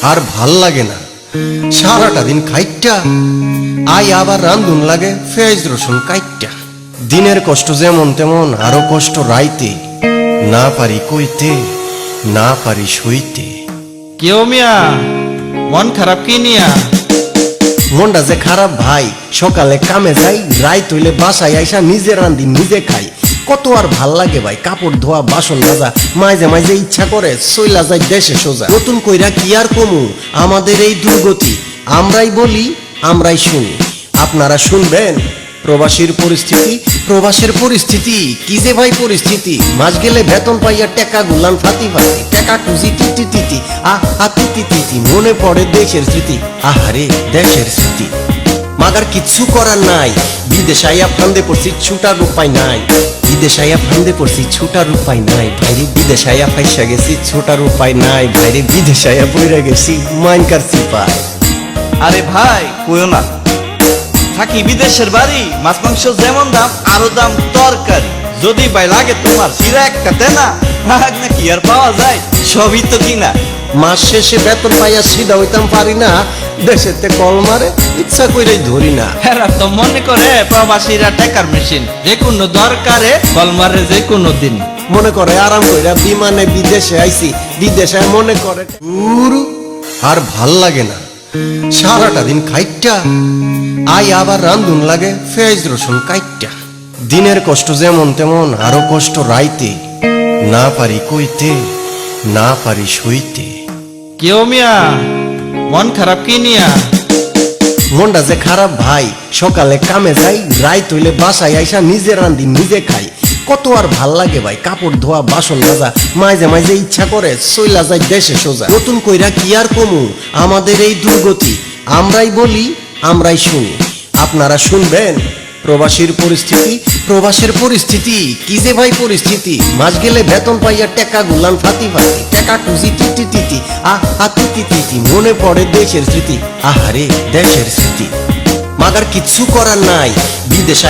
আর ভাল লাগে না। সারাটা দিন খাইটা আই আবার রান্ধুন লাগে পেঁয়াজ রসুন কাইটা। দিনের কষ্ট যেমন তেমন আরো কষ্ট রাইতে, না পারি কইতে না পারি সইতে। কেউ মিয়া মন খারাপ কি নিয়া? মনটা যে খারাপ ভাই, সকালে কামে যাই, রাইত হইলে বাসায় আইসা নিজে রান্ধি নিজে খাই। কত আর ভাল লাগে ভাই, কাপড় ধোয়া বাসন মাজা, মাঝে মাঝে ইচ্ছা করে চইলা যায় দেশে সোজা। নতুন কইরা কি আর কমু আমাদের এই দুর্গতি, আমরাই বলি আমরাই শুনি, আপনারা শুনবেন প্রবাসীর পরিস্থিতি। প্রবাসের পরিস্থিতি কি যে ভাই পরিস্থিতি, মাস গেলে বেতন পাইয়া টাকা গুলান ফাতি ফাতি, টাকা টুজি টিটি টিটি তিতি তিতি, মনে পড়ে দেশের স্মৃতি, আহারে দেশের স্মৃতি। মাগার কিচ্ছু করার নাই, বিদেশ আইয়া ফান্দে পড়ছি ছুটার উপায় নাই, বিদেশ আইয়া ফান্দে পড়ছি ছুটার উপায় নাই, ভাইরে বিদেশ আইয়া ফাইসা গেছি ছুটার উপায় নাই, ভাইরে বিদেশ আইয়া বইরা গেছি মাইনকার চিপায়। আরে ভাই কইও না, থাকি বিদেশের বাড়ি, মাছ মাংস যেমন দাম আরো দাম তরকারি। যদি ভাই লাগে তোমার সিরা একটা দেনা, ভাগ না কি আর পাওয়া যায়, সবই তো কিনা। মাস শেষে বেতন পাইয়া সিধা হইতাম পারি না, দেশেতে কল মারে ইচ্ছা কইরাই ধরি না। এরা তো মনে করে প্রবাসীরা টাকার মেশিন, যে কোনো দরকারে কল মারে যে কোনো দিন। মনে করে আরাম কইরা বিমানে বিদেশে আইছি, বিদেশে মনে করে উরু আর ভাল লাগে না। সারাটা দিন খাইটা আই আবার রান্ধুন লাগে পেঁয়াজ রসুন কাইটা। দিনের কষ্ট যেমন তেমন আরো কষ্ট রাইতে, না পারি কইতে না পারি সইতে। কেউ মিয়া মন খারাপ কি নিয়া? মনটা যে খারাপ ভাই, সকালে কামে যাই, রাইত হইলে বাসায় আইসা নিজে রান্ধি নিজে খাই। কত আর ভাল লাগে ভাই, কাপড় ধোয়া বাসন মাজা, মাঝে মাঝে ইচ্ছা করে চইলা যায় দেশে সোজা। নতুন কইরা কি আর কমু আমাদের এই দুর্গতি, আমরাই বলি আমরাই শুনি, আপনারা শুনবেন প্রবাসীর পরিস্থিতি। প্রবাসের পরিস্থিতি কি যে ভাই পরিস্থিতি, মাস গেলে বেতন পাইয়া টাকা গুলান ফাতি ফাতি, টাকা টুজি টিটি টিটি তিতি তিতি, মনে পড়ে দেশের স্মৃতি, আহারে দেশের স্মৃতি। মাগার কিচ্ছু করার নাই, বিদেশ